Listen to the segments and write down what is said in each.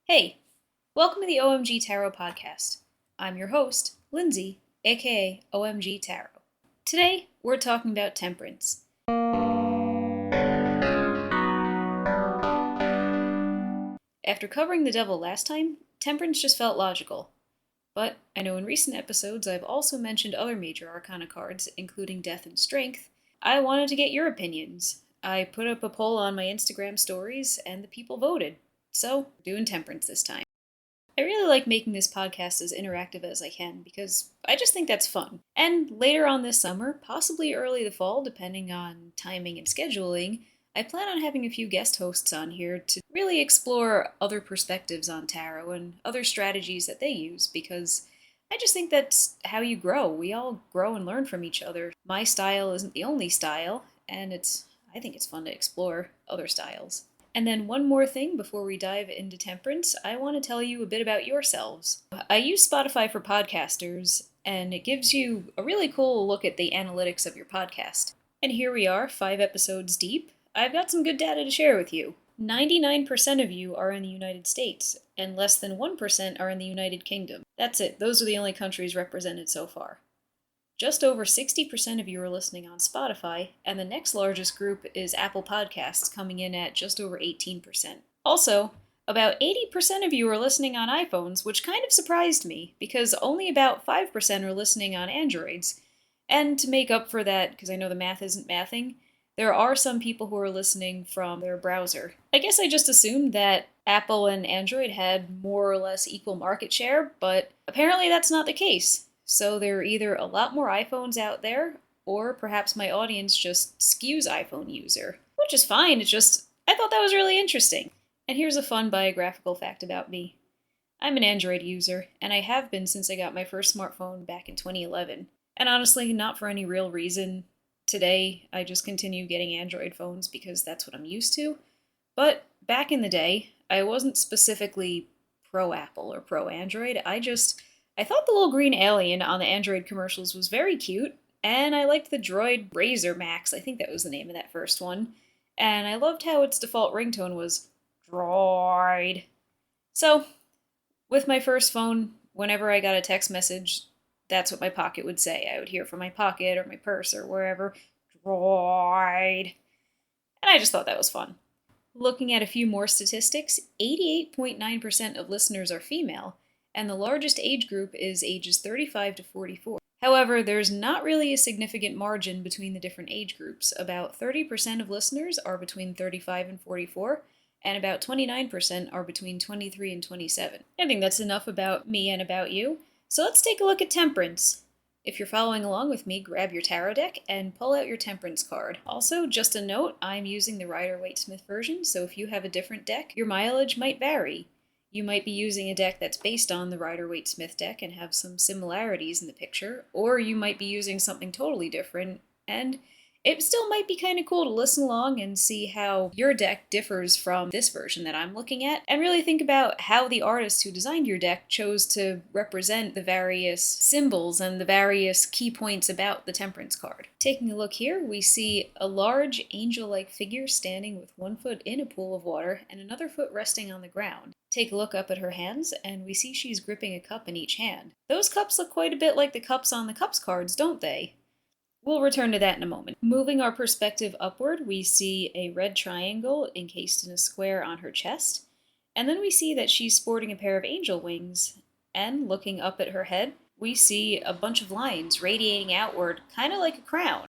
Hey, welcome to the OMG Tarot podcast. I'm your host, Lindsay, aka OMG Tarot. Today, we're talking about temperance. After covering the devil last time, temperance just felt logical. But I know in recent episodes I've also mentioned other major arcana cards, including death and strength. I wanted to get your opinions. I put up a poll on my Instagram stories, and the people voted. So, we're doing temperance this time. I really like making this podcast as interactive as I can because I just think that's fun. And later on this summer, possibly early the fall, depending on timing and scheduling, I plan on having a few guest hosts on here to really explore other perspectives on tarot and other strategies that they use because I just think that's how you grow. We all grow and learn from each other. My style isn't the only style, and I think it's fun to explore other styles. And then one more thing before we dive into temperance, I want to tell you a bit about yourselves. I use Spotify for podcasters, and it gives you a really cool look at the analytics of your podcast. And here we are, 5 episodes deep. I've got some good data to share with you. 99% of you are in the United States, and less than 1% are in the United Kingdom. That's it, those are the only countries represented so far. Just over 60% of you are listening on Spotify, and the next largest group is Apple Podcasts, coming in at just over 18%. Also, about 80% of you are listening on iPhones, which kind of surprised me, because only about 5% are listening on Androids. And to make up for that, because I know the math isn't mathing, there are some people who are listening from their browser. I guess I just assumed that Apple and Android had more or less equal market share, but apparently that's not the case. So there are either a lot more iPhones out there, or perhaps my audience just skews iPhone user. Which is fine, it's just, I thought that was really interesting. And here's a fun biographical fact about me. I'm an Android user, and I have been since I got my first smartphone back in 2011. And honestly, not for any real reason. Today, I just continue getting Android phones because that's what I'm used to. But back in the day, I wasn't specifically pro-Apple or pro-Android, I thought the little green alien on the Android commercials was very cute, and I liked the droid Razor Max, I think that was the name of that first one, and I loved how its default ringtone was droid. So, with my first phone, whenever I got a text message, that's what my pocket would say. I would hear from my pocket or my purse or wherever, droid. And I just thought that was fun. Looking at a few more statistics, 88.9% of listeners are female, and the largest age group is ages 35 to 44. However, there's not really a significant margin between the different age groups. About 30% of listeners are between 35 and 44, and about 29% are between 23 and 27. I think that's enough about me and about you. So let's take a look at temperance. If you're following along with me, grab your tarot deck and pull out your temperance card. Also, just a note, I'm using the Rider-Waite-Smith version, so if you have a different deck, your mileage might vary. You might be using a deck that's based on the Rider-Waite-Smith deck and have some similarities in the picture, or you might be using something totally different, and it still might be kind of cool to listen along and see how your deck differs from this version that I'm looking at, and really think about how the artist who designed your deck chose to represent the various symbols and the various key points about the Temperance card. Taking a look here, we see a large angel-like figure standing with one foot in a pool of water and another foot resting on the ground. Take a look up at her hands, and we see she's gripping a cup in each hand. Those cups look quite a bit like the cups on the Cups cards, don't they? We'll return to that in a moment. Moving our perspective upward, we see a red triangle encased in a square on her chest, and then we see that she's sporting a pair of angel wings, and looking up at her head, we see a bunch of lines radiating outward, kind of like a crown.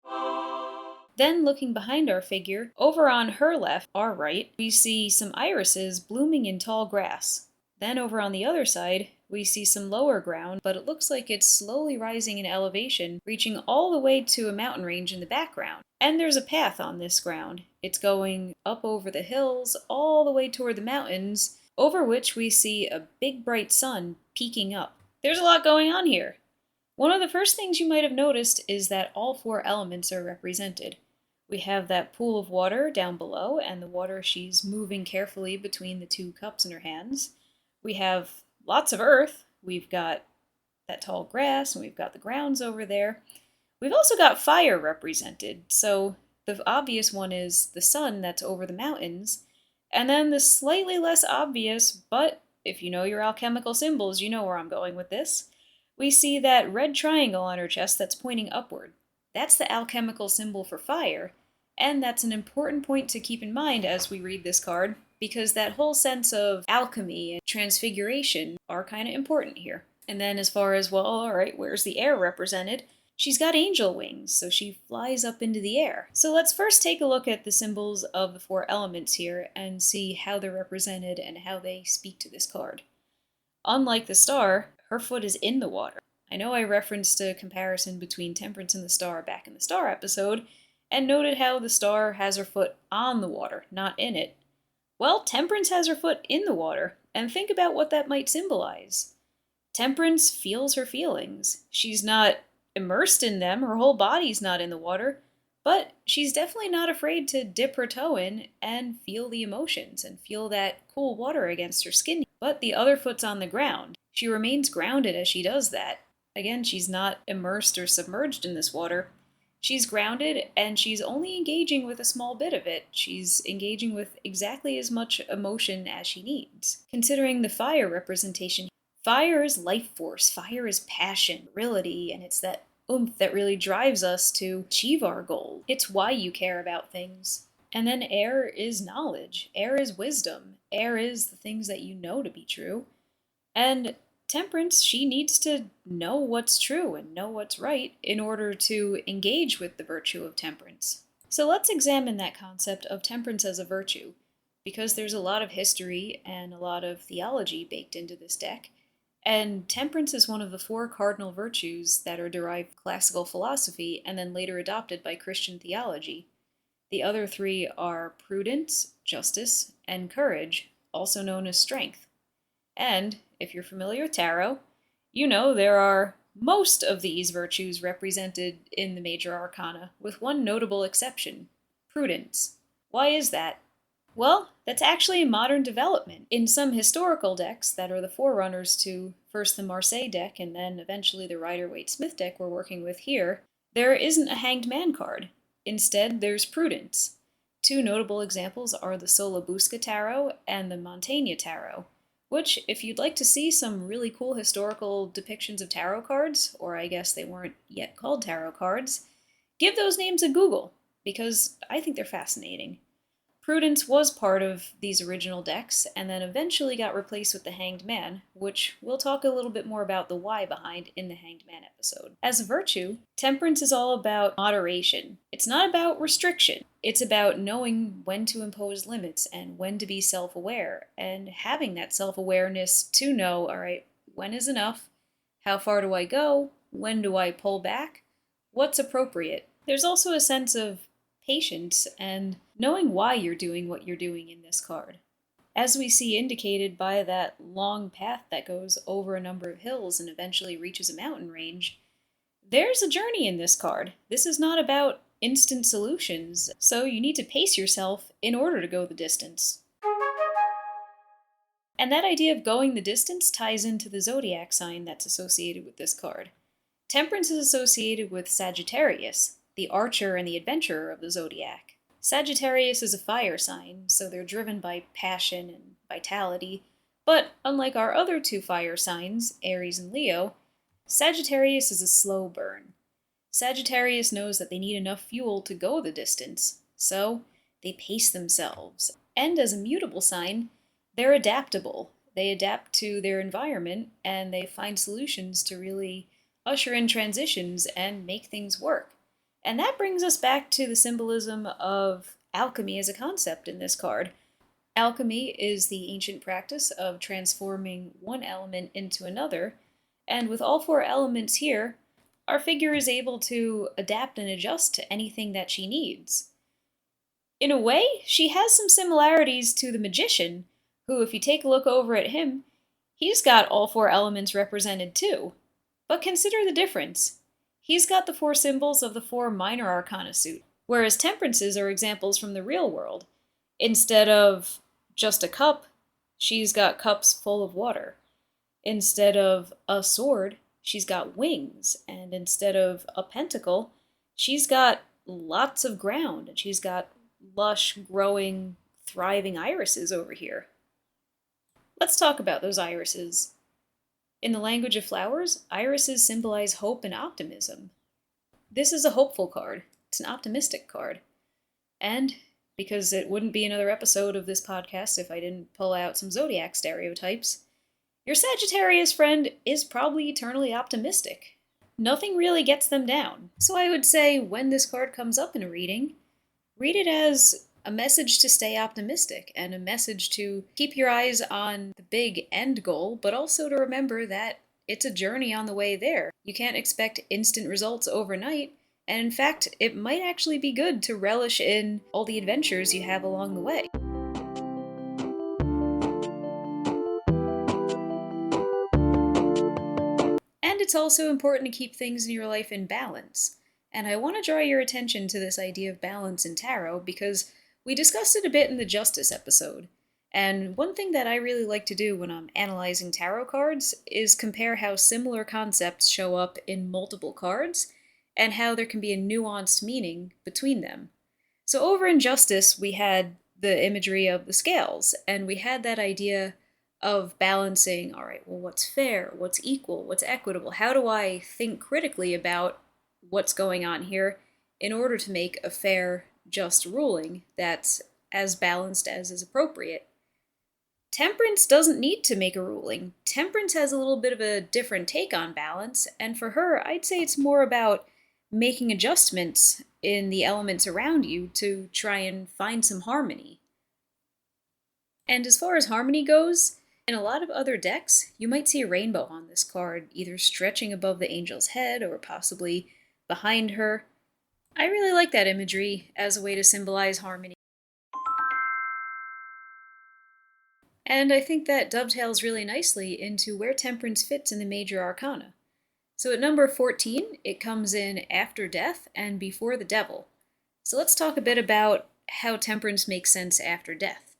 Then looking behind our figure, over on her left, our right, we see some irises blooming in tall grass. Then over on the other side, we see some lower ground, but it looks like it's slowly rising in elevation, reaching all the way to a mountain range in the background. And there's a path on this ground. It's going up over the hills, all the way toward the mountains, over which we see a big bright sun peeking up. There's a lot going on here. One of the first things you might have noticed is that all 4 elements are represented. We have that pool of water down below, and the water she's moving carefully between the 2 cups in her hands. We have lots of earth. We've got that tall grass, and we've got the grounds over there. We've also got fire represented, so the obvious one is the sun that's over the mountains, and then the slightly less obvious, but if you know your alchemical symbols, you know where I'm going with this. We see that red triangle on her chest that's pointing upward. That's the alchemical symbol for fire, and that's an important point to keep in mind as we read this card, because that whole sense of alchemy and transfiguration are kind of important here. And then as far as, well, alright, where's the air represented? She's got angel wings, so she flies up into the air. So let's first take a look at the symbols of the four elements here and see how they're represented and how they speak to this card. Unlike the star, her foot is in the water. I know I referenced a comparison between Temperance and the star back in the star episode, and noted how the star has her foot on the water, not in it. Well, Temperance has her foot in the water, and think about what that might symbolize. Temperance feels her feelings. She's not immersed in them, her whole body's not in the water, but she's definitely not afraid to dip her toe in and feel the emotions and feel that cool water against her skin. But the other foot's on the ground. She remains grounded as she does that. Again, she's not immersed or submerged in this water. She's grounded, and she's only engaging with a small bit of it. She's engaging with exactly as much emotion as she needs. Considering the fire representation, fire is life force, fire is passion, virility, and it's that oomph that really drives us to achieve our goal. It's why you care about things. And then air is knowledge, air is wisdom, air is the things that you know to be true. And Temperance, she needs to know what's true and know what's right in order to engage with the virtue of temperance. So let's examine that concept of temperance as a virtue, because there's a lot of history and a lot of theology baked into this deck, and temperance is one of the four cardinal virtues that are derived from classical philosophy and then later adopted by Christian theology. The other three are prudence, justice, and courage, also known as strength. And, if you're familiar with tarot, you know there are most of these virtues represented in the major arcana, with one notable exception, prudence. Why is that? Well, that's actually a modern development. In some historical decks that are the forerunners to first the Marseille deck and then eventually the Rider-Waite-Smith deck we're working with here, there isn't a Hanged Man card. Instead, there's prudence. Two notable examples are the Solabusca Tarot and the Montaigne Tarot, which, if you'd like to see some really cool historical depictions of tarot cards, or I guess they weren't yet called tarot cards, give those names a Google, because I think they're fascinating. Prudence was part of these original decks, and then eventually got replaced with the Hanged Man, which we'll talk a little bit more about the why behind in the Hanged Man episode. As a virtue, temperance is all about moderation. It's not about restriction. It's about knowing when to impose limits and when to be self-aware, and having that self-awareness to know, alright, when is enough? How far do I go? When do I pull back? What's appropriate? There's also a sense of patience and knowing why you're doing what you're doing in this card. As we see indicated by that long path that goes over a number of hills and eventually reaches a mountain range, there's a journey in this card. This is not about instant solutions, so you need to pace yourself in order to go the distance. And that idea of going the distance ties into the zodiac sign that's associated with this card. Temperance is associated with Sagittarius, the archer and the adventurer of the zodiac. Sagittarius is a fire sign, so they're driven by passion and vitality, but unlike our other two fire signs, Aries and Leo, Sagittarius is a slow burn. Sagittarius knows that they need enough fuel to go the distance, so they pace themselves. And as a mutable sign, they're adaptable. They adapt to their environment, and they find solutions to really usher in transitions and make things work. And that brings us back to the symbolism of alchemy as a concept in this card. Alchemy is the ancient practice of transforming one element into another, and with all four elements here, our figure is able to adapt and adjust to anything that she needs. In a way, she has some similarities to the magician, who, if you take a look over at him, he's got all four elements represented too. But consider the difference. He's got the four symbols of the four minor arcana suit, whereas temperances are examples from the real world. Instead of just a cup, she's got cups full of water. Instead of a sword, she's got wings. And instead of a pentacle, she's got lots of ground, and she's got lush, growing, thriving irises over here. Let's talk about those irises. In the language of flowers, irises symbolize hope and optimism. This is a hopeful card. It's an optimistic card. And because it wouldn't be another episode of this podcast if I didn't pull out some zodiac stereotypes, your Sagittarius friend is probably eternally optimistic. Nothing really gets them down. So I would say when this card comes up in a reading, read it as a message to stay optimistic and a message to keep your eyes on the big end goal, but also to remember that it's a journey on the way there. You can't expect instant results overnight, and in fact, it might actually be good to relish in all the adventures you have along the way. And it's also important to keep things in your life in balance. And I want to draw your attention to this idea of balance in tarot because we discussed it a bit in the Justice episode. And one thing that I really like to do when I'm analyzing tarot cards is compare how similar concepts show up in multiple cards and how there can be a nuanced meaning between them. So over in Justice, we had the imagery of the scales, and we had that idea of balancing, all right, well, what's fair, what's equal, what's equitable? How do I think critically about what's going on here in order to make a fair, just ruling that's as balanced as is appropriate? Temperance doesn't need to make a ruling. Temperance has a little bit of a different take on balance, and for her, I'd say it's more about making adjustments in the elements around you to try and find some harmony. And as far as harmony goes, in a lot of other decks, you might see a rainbow on this card, either stretching above the angel's head or possibly behind her. I really like that imagery as a way to symbolize harmony. And I think that dovetails really nicely into where Temperance fits in the major arcana. So at number 14, it comes in after death and before the devil. So let's talk a bit about how Temperance makes sense after death.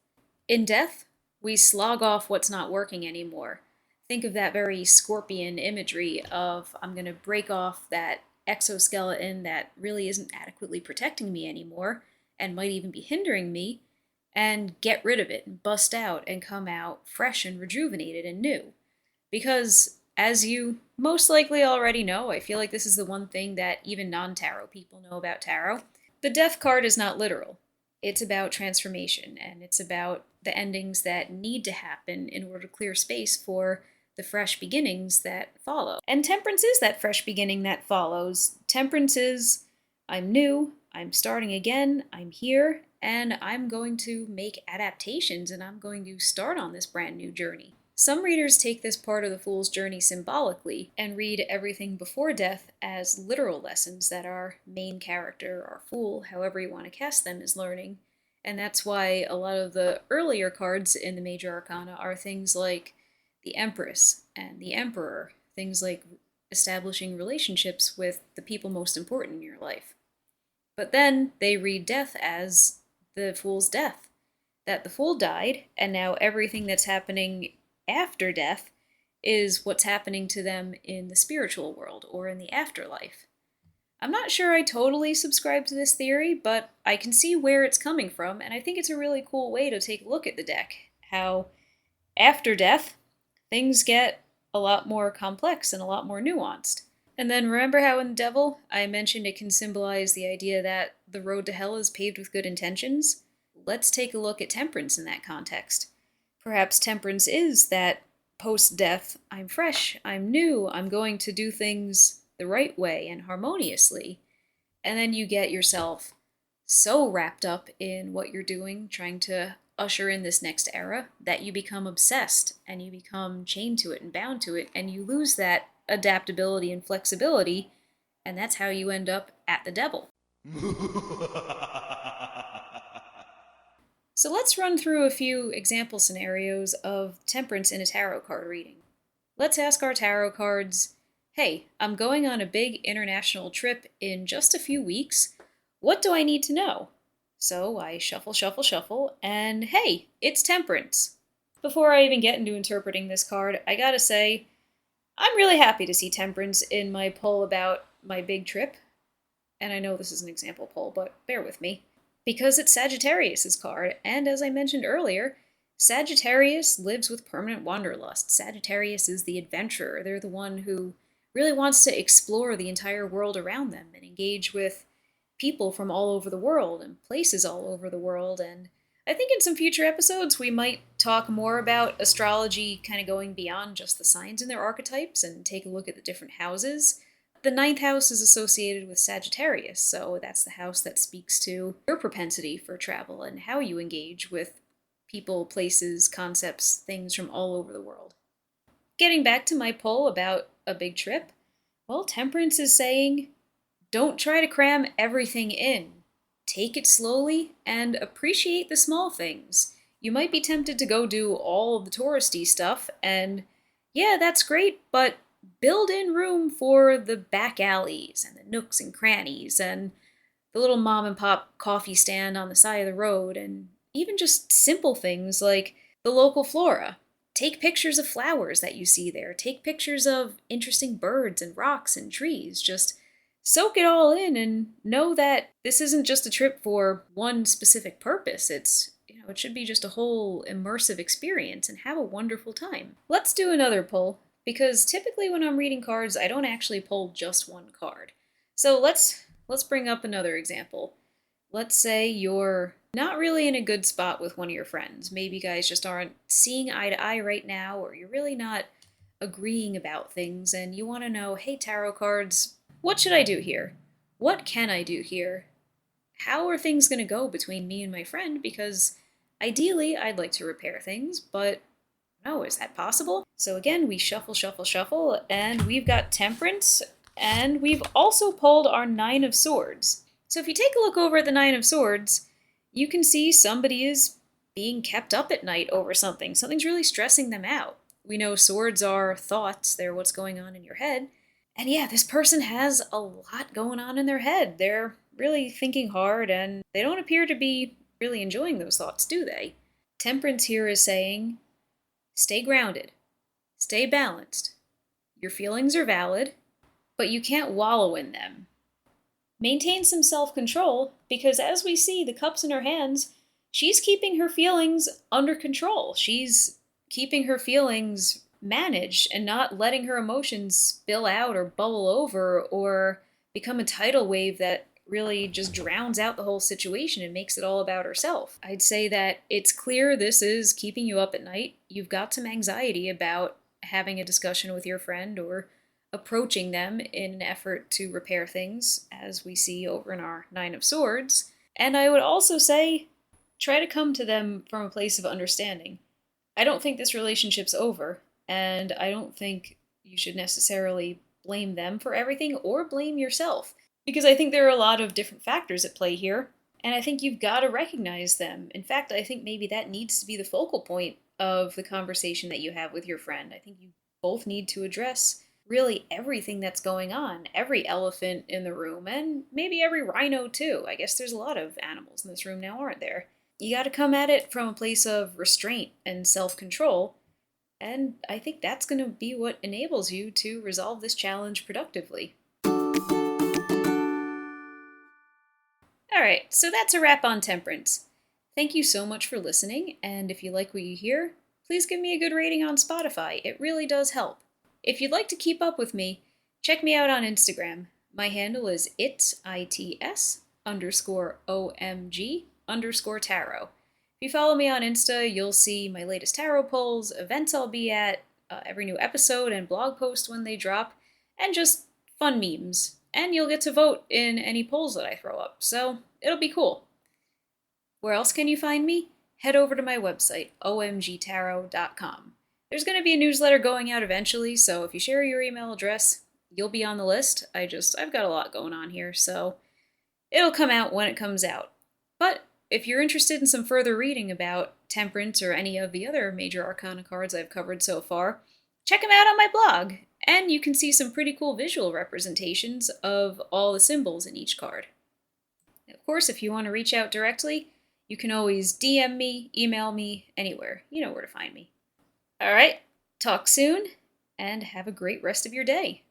In death, we slog off what's not working anymore. Think of that very scorpion imagery of I'm going to break off that exoskeleton that really isn't adequately protecting me anymore and might even be hindering me, and get rid of it and bust out and come out fresh and rejuvenated and new. Because as you most likely already know, I feel like this is the one thing that even non-tarot people know about tarot. The death card is not literal. It's about transformation, and it's about the endings that need to happen in order to clear space for the fresh beginnings that follow. And Temperance is that fresh beginning that follows. Temperance is, I'm new, I'm starting again, I'm here, and I'm going to make adaptations, and I'm going to start on this brand new journey. Some readers take this part of the Fool's journey symbolically and read everything before death as literal lessons that our main character, our Fool, however you want to cast them, is learning. And that's why a lot of the earlier cards in the major arcana are things like the Empress and the Emperor, things like establishing relationships with the people most important in your life. But then they read death as the Fool's death, that the Fool died, and now everything that's happening after death is what's happening to them in the spiritual world or in the afterlife. I'm not sure I totally subscribe to this theory, but I can see where it's coming from, and I think it's a really cool way to take a look at the deck. How after death, things get a lot more complex and a lot more nuanced. And then remember how in the Devil, I mentioned it can symbolize the idea that the road to hell is paved with good intentions? Let's take a look at Temperance in that context. Perhaps Temperance is that post-death, I'm fresh, I'm new, I'm going to do things the right way and harmoniously. And then you get yourself so wrapped up in what you're doing, trying to usher in this next era, that you become obsessed and you become chained to it and bound to it, and you lose that adaptability and flexibility, and that's how you end up at the Devil. So let's run through a few example scenarios of Temperance in a tarot card reading. Let's ask our tarot cards, hey, I'm going on a big international trip in just a few weeks. What do I need to know? So I shuffle, shuffle, shuffle, and hey, it's Temperance. Before I even get into interpreting this card, I gotta say, I'm really happy to see Temperance in my poll about my big trip. And I know this is an example poll, but bear with me. Because it's Sagittarius's card, and as I mentioned earlier, Sagittarius lives with permanent wanderlust. Sagittarius is the adventurer. They're the one who really wants to explore the entire world around them and engage with people from all over the world and places all over the world. And I think in some future episodes we might talk more about astrology kind of going beyond just the signs and their archetypes and take a look at the different houses. The ninth house is associated with Sagittarius, so that's the house that speaks to your propensity for travel and how you engage with people, places, concepts, things from all over the world. Getting back to my poll about a big trip, well, Temperance is saying, don't try to cram everything in. Take it slowly and appreciate the small things. You might be tempted to go do all the touristy stuff, and yeah, that's great, but build in room for the back alleys and the nooks and crannies and the little mom and pop coffee stand on the side of the road, and even just simple things like the local flora. Take pictures of flowers that you see there. Take pictures of interesting birds and rocks and trees. Just soak it all in and know that this isn't just a trip for one specific purpose. It should be just a whole immersive experience and have a wonderful time. Let's do another poll, because typically when I'm reading cards, I don't actually pull just one card. So let's bring up another example. Let's say you're not really in a good spot with one of your friends. Maybe you guys just aren't seeing eye to eye right now, or you're really not agreeing about things, and you want to know, hey, tarot cards, what should I do here? What can I do here? How are things going to go between me and my friend? Because ideally, I'd like to repair things, but no, is that possible? So again, we shuffle, shuffle, shuffle, and we've got Temperance, and we've also pulled our Nine of Swords. So if you take a look over at the Nine of Swords, you can see somebody is being kept up at night over something. Something's really stressing them out. We know swords are thoughts, they're what's going on in your head. And yeah, this person has a lot going on in their head. They're really thinking hard, and they don't appear to be really enjoying those thoughts, do they? Temperance here is saying, stay grounded, stay balanced. Your feelings are valid, but you can't wallow in them. Maintain some self-control, because as we see the cups in her hands, she's keeping her feelings under control. She's keeping her feelings managed and not letting her emotions spill out or bubble over or become a tidal wave that really just drowns out the whole situation and makes it all about herself. I'd say that it's clear this is keeping you up at night. You've got some anxiety about having a discussion with your friend or approaching them in an effort to repair things, as we see over in our Nine of Swords. And I would also say, try to come to them from a place of understanding. I don't think this relationship's over, and I don't think you should necessarily blame them for everything or blame yourself, because I think there are a lot of different factors at play here, and I think you've got to recognize them. In fact, I think maybe that needs to be the focal point of the conversation that you have with your friend. I think you both need to address really everything that's going on, every elephant in the room, and maybe every rhino too. I guess there's a lot of animals in this room now, aren't there? You gotta come at it from a place of restraint and self-control, and I think that's gonna be what enables you to resolve this challenge productively. Alright, so that's a wrap on Temperance. Thank you so much for listening, and if you like what you hear, please give me a good rating on Spotify. It really does help. If you'd like to keep up with me, check me out on Instagram. My handle is its_OMG_tarot. If you follow me on Insta, you'll see my latest tarot polls, events I'll be at, every new episode and blog post when they drop, and just fun memes. And you'll get to vote in any polls that I throw up, so it'll be cool. Where else can you find me? Head over to my website, omgtarot.com. There's going to be a newsletter going out eventually, so if you share your email address, you'll be on the list. I've got a lot going on here, so it'll come out when it comes out. But if you're interested in some further reading about Temperance or any of the other major arcana cards I've covered so far, check them out on my blog, and you can see some pretty cool visual representations of all the symbols in each card. Of course, if you want to reach out directly, you can always DM me, email me, anywhere. You know where to find me. Alright, talk soon, and have a great rest of your day.